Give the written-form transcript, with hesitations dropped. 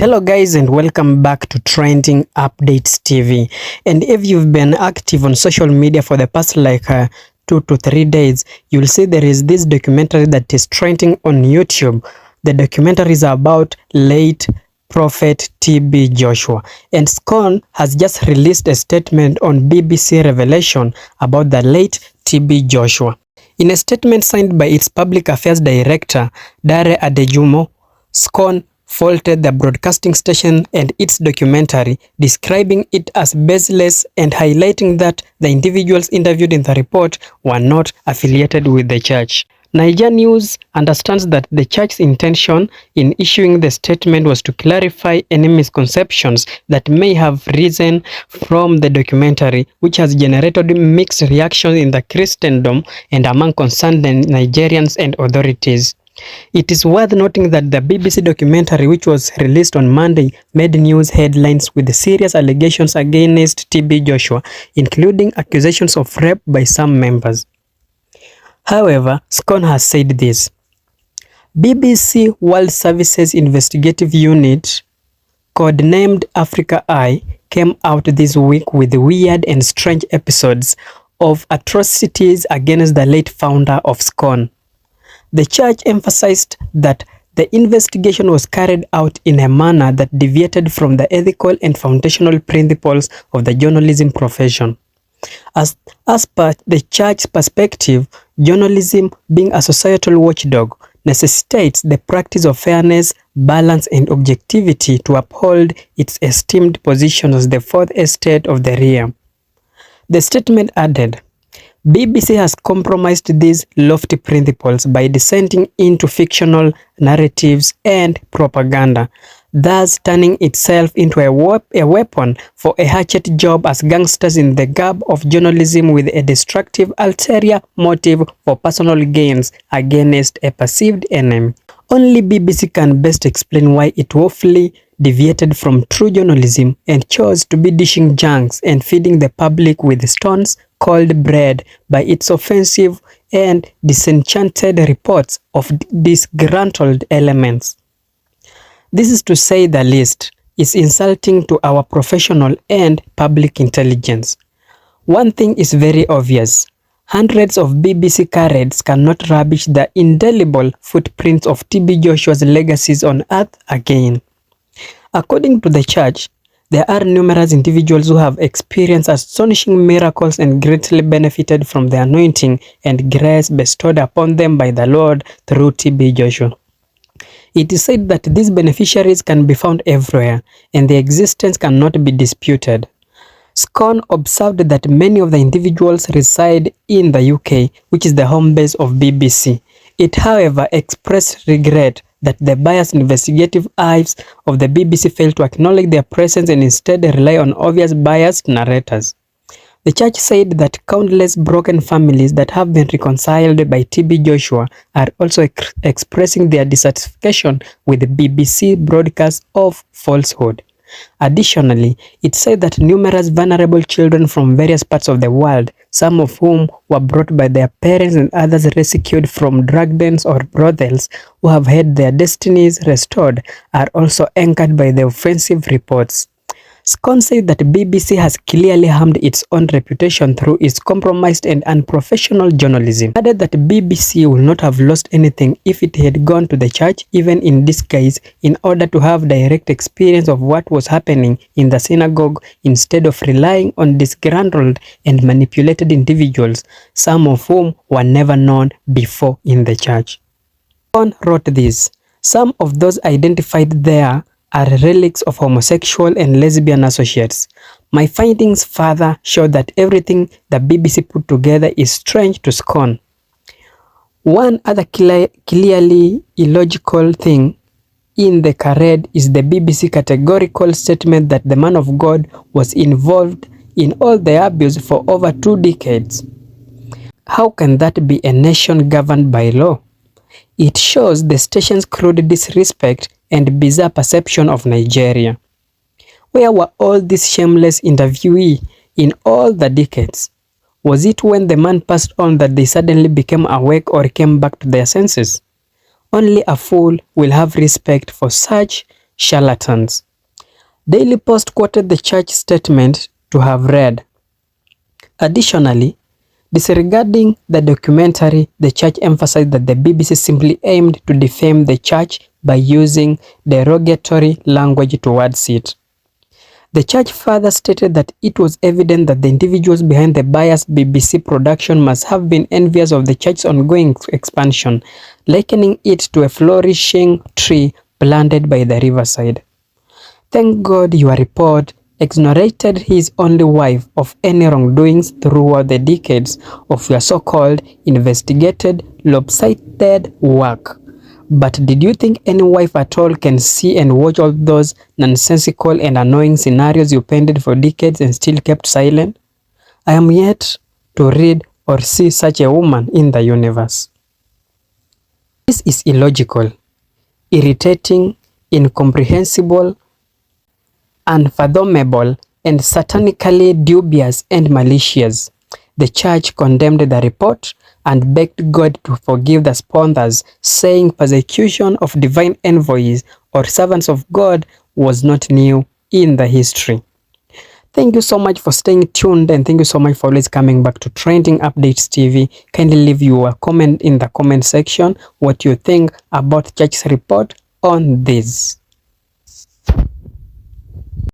Hello guys, and welcome back to Trending Updates TV. And if you've been active on social media for the past 2 to 3 days, you'll see there is this documentary that is trending on YouTube. The documentary is about late Prophet TB Joshua, and SCOAN has just released a statement on BBC Revelation about the late TB Joshua. In a statement signed by its Public Affairs Director, Dare Adejumo, SCOAN faulted the broadcasting station and its documentary, describing it as baseless and highlighting that the individuals interviewed in the report were not affiliated with the church. Niger News understands that the church's intention in issuing the statement was to clarify any misconceptions that may have risen from the documentary, which has generated mixed reactions in the Christendom and among concerned Nigerians and authorities. It is worth noting that the BBC documentary, which was released on Monday, made news headlines with serious allegations against TB Joshua, including accusations of rape by some members. However, SCOAN has said this. BBC World Services Investigative Unit, codenamed Africa Eye, came out this week with weird and strange episodes of atrocities against the late founder of SCOAN. The church emphasized that the investigation was carried out in a manner that deviated from the ethical and foundational principles of the journalism profession. As per the church's perspective, journalism, being a societal watchdog, necessitates the practice of fairness, balance, and objectivity to uphold its esteemed position as the fourth estate of the realm. The statement added, BBC has compromised these lofty principles by descending into fictional narratives and propaganda, thus turning itself into a weapon for a hatchet job as gangsters in the garb of journalism with a destructive ulterior motive for personal gains against a perceived enemy. Only BBC can best explain why it woefully deviated from true journalism and chose to be dishing junks and feeding the public with stones called bread by its offensive and disenchanted reports of disgruntled elements. This is, to say the least, is insulting to our professional and public intelligence. One thing is very obvious. Hundreds of BBC cards cannot rubbish the indelible footprints of TB Joshua's legacies on earth again. According to the church, there are numerous individuals who have experienced astonishing miracles and greatly benefited from the anointing and grace bestowed upon them by the Lord through TB Joshua. It is said that these beneficiaries can be found everywhere, and their existence cannot be disputed. SCOAN observed that many of the individuals reside in the UK, which is the home base of BBC. It, however, expressed regret that the biased investigative eyes of the BBC fail to acknowledge their presence and instead rely on obvious biased narrators. The church said that countless broken families that have been reconciled by TB Joshua are also expressing their dissatisfaction with the BBC broadcast of falsehood. Additionally, it said that numerous vulnerable children from various parts of the world, some of whom were brought by their parents and others rescued from drug dens or brothels, who have had their destinies restored, are also anchored by the offensive reports. SCOAN said that BBC has clearly harmed its own reputation through its compromised and unprofessional journalism. It added that BBC would not have lost anything if it had gone to the church, even in disguise, in order to have direct experience of what was happening in the synagogue, instead of relying on disgruntled and manipulated individuals, some of whom were never known before in the church. SCOAN wrote this: some of those identified there are relics of homosexual and lesbian associates. My findings further show that everything the BBC put together is strange to SCOAN. One other clearly illogical thing in the charade is the BBC categorical statement that the man of God was involved in all the abuse for over 2 decades. How can that be a nation governed by law? It shows the station's crude disrespect and bizarre perception of Nigeria. Where were all these shameless interviewees in all the decades? Was it when the man passed on that they suddenly became awake or came back to their senses? Only a fool will have respect for such charlatans. Daily Post quoted the church statement to have read, "Additionally, disregarding the documentary, the church emphasized that the BBC simply aimed to defame the church by using derogatory language towards it." The church further stated that it was evident that the individuals behind the biased BBC production must have been envious of the church's ongoing expansion, likening it to a flourishing tree planted by the riverside. "Thank God your report exonerated his only wife of any wrongdoings throughout the decades of your so-called investigated, lopsided work. But did you think any wife at all can see and watch all those nonsensical and annoying scenarios you painted for decades and still kept silent? I am yet to read or see such a woman in the universe." This is illogical, irritating, incomprehensible, unfathomable, and satanically dubious and malicious. The church condemned the report and begged God to forgive the sponsors, saying persecution of divine envoys or servants of God was not new in the history. Thank you so much for staying tuned, and thank you so much for always coming back to Trending Updates TV. Kindly leave your comment in the comment section what you think about church's report on this.